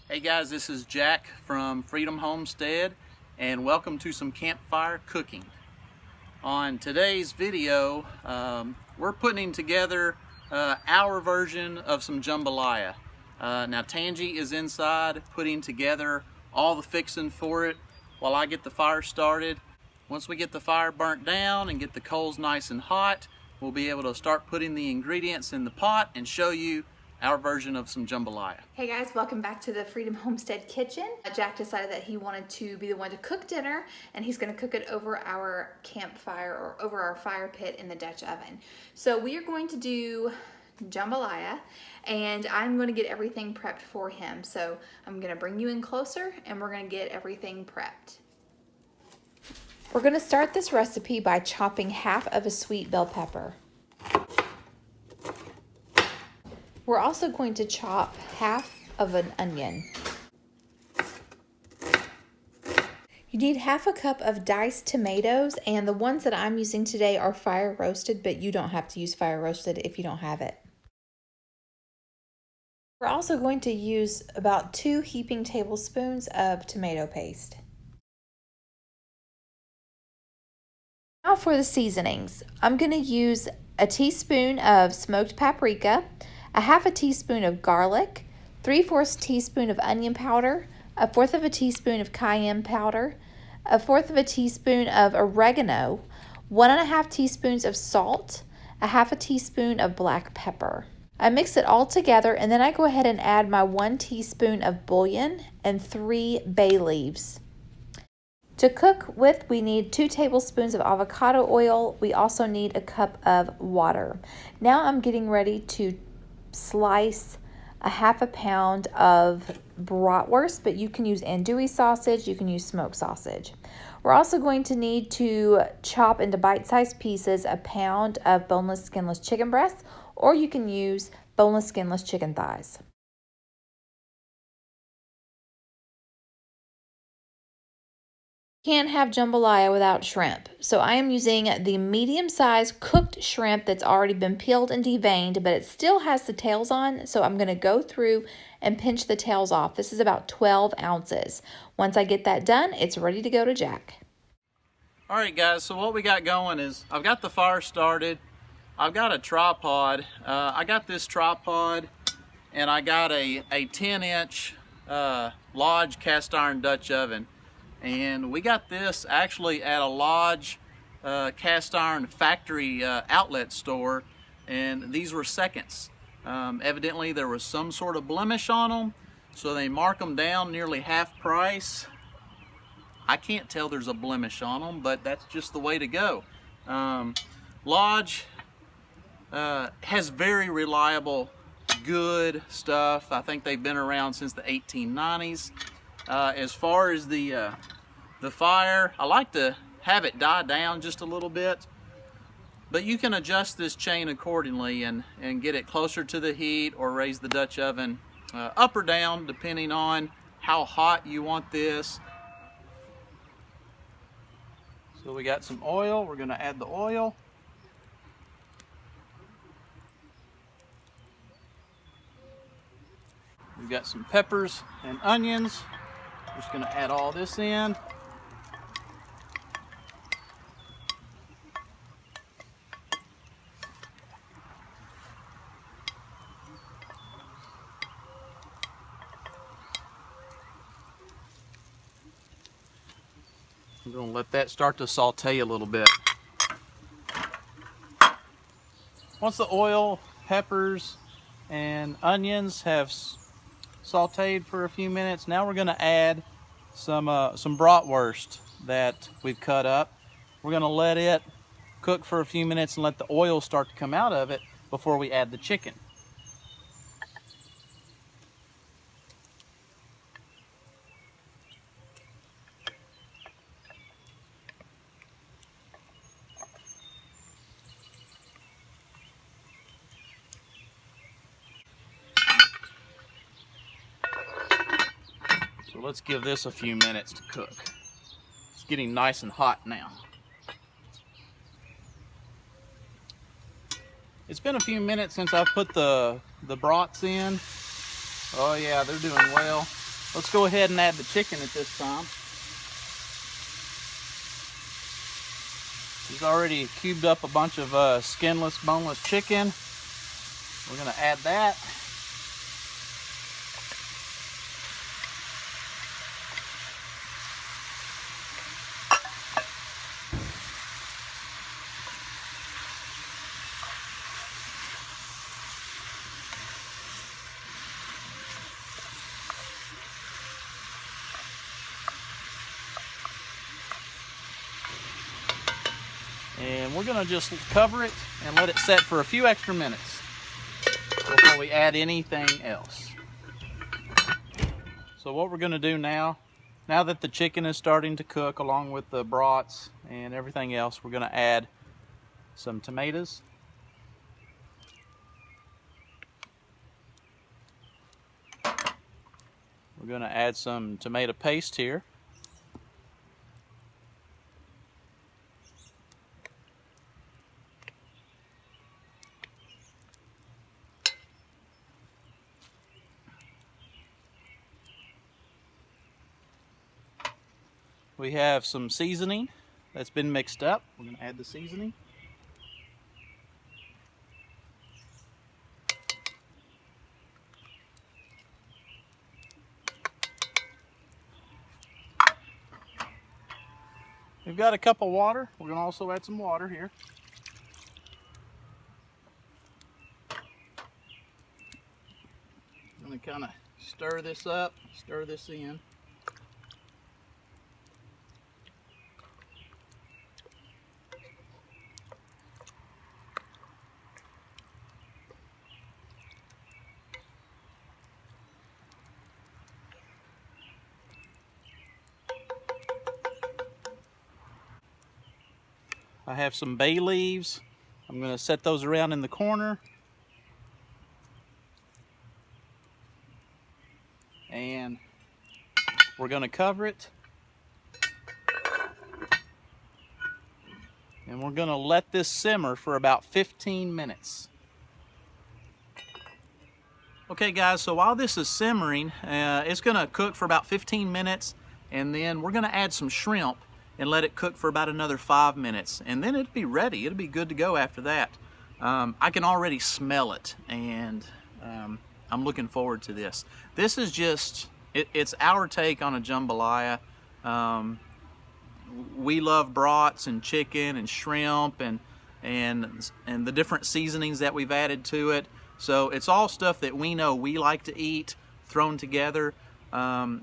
Hey guys, this is Jack from Freedom Homestead and welcome to some campfire cooking. On today's video, we're putting together our version of some jambalaya. Now Tangi is inside putting together all the fixing for it while I get the fire started. Once we get the fire burnt down and get the coals nice and hot, we'll be able to start putting the ingredients in the pot and show you our version of some jambalaya. Hey guys, welcome back to the Freedom Homestead kitchen. Jack decided that he wanted to be the one to cook dinner, and he's going to cook it over our campfire or over our fire pit in the Dutch oven. So we are going to do jambalaya, and I'm going to get everything prepped for him. So I'm going to bring you in closer and we're going to get everything prepped. We're going to start this recipe by chopping half of a sweet bell pepper. We're also going to chop half of an onion. You need half a cup of diced tomatoes, and the ones that I'm using today are fire roasted, but you don't have to use fire roasted if you don't have it. We're also going to use about 2 heaping tablespoons of tomato paste. Now for the seasonings. I'm going to use a teaspoon of smoked paprika, a half a teaspoon of garlic, 3/4 teaspoon of onion powder, 1/4 of a teaspoon of cayenne powder, 1/4 of a teaspoon of oregano, 1.5 teaspoons of salt, a half a teaspoon of black pepper. I mix it all together, and then I go ahead and add my 1 teaspoon of bouillon and 3 bay leaves. To cook with, we need 2 tablespoons of avocado oil. We also need a cup of water. Now I'm getting ready to slice a half a pound of bratwurst, but you can use andouille sausage, you can use smoked sausage. We're also going to need to chop into bite-sized pieces a pound of boneless, skinless chicken breasts, or you can use boneless, skinless chicken thighs. Can't have jambalaya without shrimp, so I am using the medium-sized cooked shrimp that's already been peeled and deveined, but it still has the tails on, so I'm going to go through and pinch the tails off. This is about 12 ounces. Once I get that done, it's ready to go to Jack. Alright guys, so what we got going is I've got the fire started. I've got a tripod. I got this tripod and I got a 10-inch Lodge cast iron Dutch oven. And we got this actually at a Lodge cast iron factory outlet store, and these were seconds. Evidently there was some sort of blemish on them, so they mark them down nearly half price. I can't tell there's a blemish on them, but that's just the way to go. Lodge has very reliable, good stuff. I think they've been around since the 1890s. As far as the fire, I like to have it die down just a little bit, but you can adjust this chain accordingly and get it closer to the heat or raise the Dutch oven up or down depending on how hot you want this. So we got some oil. We're going to add the oil. We've got some peppers and onions. Just going to add all this in. I'm going to let that start to saute a little bit. Once the oil, peppers, and onions have sauteed for a few minutes, now we're going to add some bratwurst that we've cut up. We're going to let it cook for a few minutes and let the oil start to come out of it before we add the chicken. So let's give this a few minutes to cook. It's getting nice and hot now. It's been a few minutes since I've put the brats in. Oh yeah, they're doing well. Let's go ahead and add the chicken at this time. He's already cubed up a bunch of skinless, boneless chicken. We're gonna add that. And we're gonna just cover it and let it set for a few extra minutes before we add anything else. So what we're gonna do now that the chicken is starting to cook along with the brats and everything else, we're gonna add some tomatoes. We're gonna add some tomato paste here. We have some seasoning that's been mixed up. We're going to add the seasoning. We've got a cup of water. We're going to also add some water here. I'm going to kind of stir this up, stir this in. I have some bay leaves. I'm going to set those around in the corner. And we're going to cover it. And we're going to let this simmer for about 15 minutes. Okay guys, so while this is simmering, it's going to cook for about 15 minutes, and then we're going to add some shrimp and let it cook for about another 5 minutes, and then it'll be ready. It'll be good to go after that. I can already smell it, and I'm looking forward to this. This is just, it's our take on a jambalaya. We love brats and chicken and shrimp and the different seasonings that we've added to it. So it's all stuff that we know we like to eat thrown together.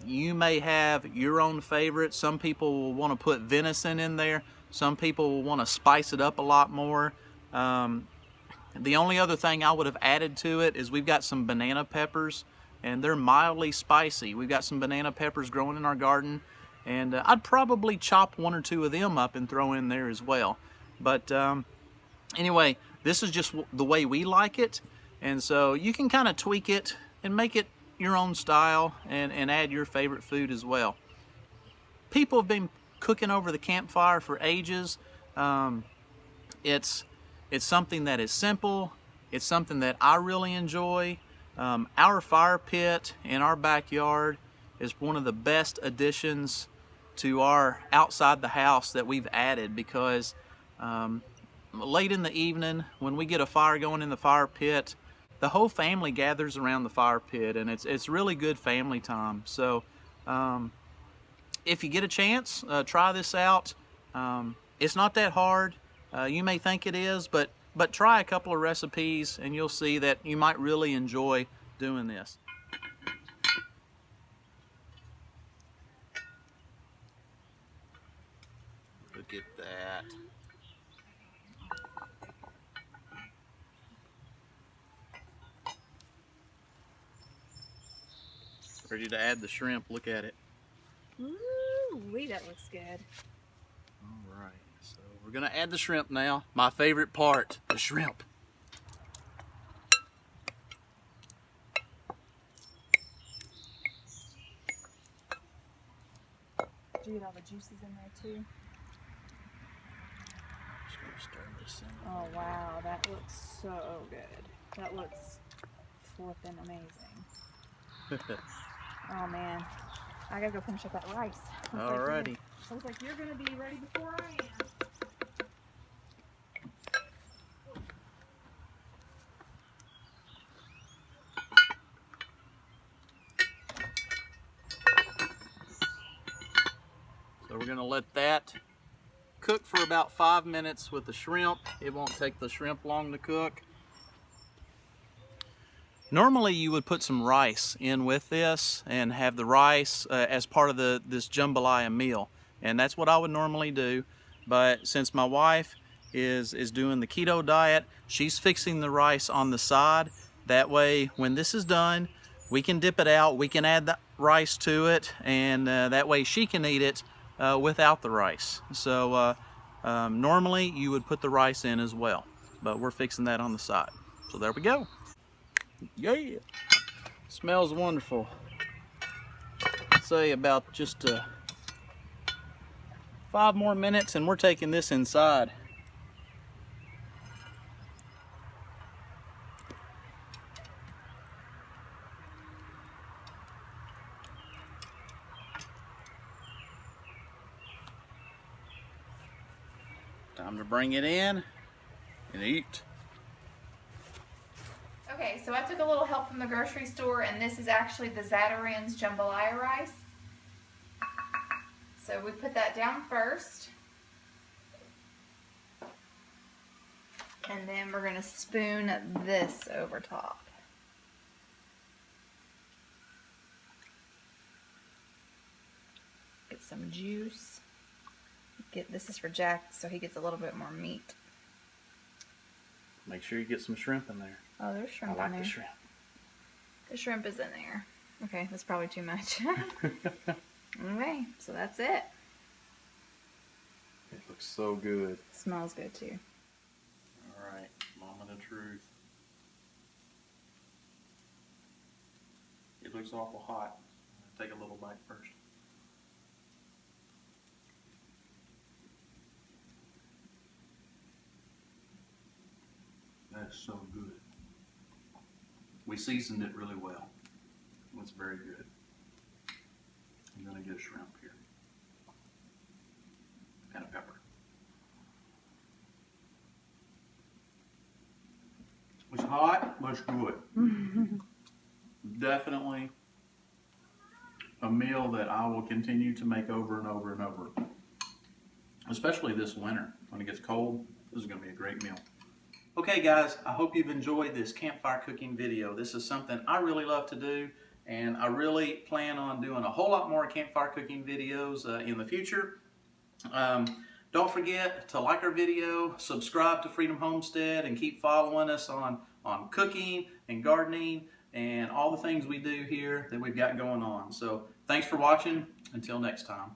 You may have your own favorite. Some people will want to put venison in there. Some people will want to spice it up a lot more. The only other thing I would have added to it is we've got some banana peppers, and they're mildly spicy. We've got some banana peppers growing in our garden, and I'd probably chop 1 or 2 of them up and throw in there as well. But anyway, this is just the way we like it, and so you can kind of tweak it and make it your own style and add your favorite food as well. People have been cooking over the campfire for ages. It's something that is simple. It's something that I really enjoy. Our fire pit in our backyard is one of the best additions to our outside the house that we've added, because late in the evening when we get a fire going in the fire pit, the whole family gathers around the fire pit, and it's really good family time. So if you get a chance, try this out. It's not that hard. You may think it is, but try a couple of recipes and you'll see that you might really enjoy doing this. Look at that. Ready to add the shrimp. Look at it. Ooh, that looks good. All right, so we're gonna add the shrimp now. My favorite part, the shrimp. Did you get all the juices in there too? Just gonna stir this in. Oh wow, that looks so good. That looks flippin' amazing. Oh man, I gotta go finish up that rice. Alrighty. I was like, you're gonna be ready before I am. So we're gonna let that cook for about 5 minutes with the shrimp. It won't take the shrimp long to cook. Normally you would put some rice in with this and have the rice as part of this jambalaya meal. And that's what I would normally do. But since my wife is doing the keto diet, she's fixing the rice on the side. That way when this is done, we can dip it out, we can add the rice to it, and that way she can eat it without the rice. So normally you would put the rice in as well, but we're fixing that on the side. So there we go. Yeah, smells wonderful. I'd say about just 5 more minutes and we're taking this inside. Time to bring it in and eat. Okay, so I took a little help from the grocery store, and this is actually the Zatarain's jambalaya rice. So we put that down first. And then we're gonna spoon this over top. Get some juice. This is for Jack, so he gets a little bit more meat. Make sure you get some shrimp in there. Oh, there's shrimp I in like there. the shrimp. The shrimp is in there. Okay, that's probably too much. Okay, so that's it. It looks so good. Smells good too. All right, moment of truth. It looks awful hot. Take a little bite first. That's so good. We seasoned it really well. It's very good. I'm gonna get a shrimp here. And a pepper. It's hot, but it's good. Definitely a meal that I will continue to make over and over and over. Especially this winter. When it gets cold, this is gonna be a great meal. Okay guys, I hope you've enjoyed this campfire cooking video. This is something I really love to do, and I really plan on doing a whole lot more campfire cooking videos in the future. Don't forget to like our video, subscribe to Freedom Homestead, and keep following us on cooking and gardening and all the things we do here that we've got going on. So thanks for watching. Until next time.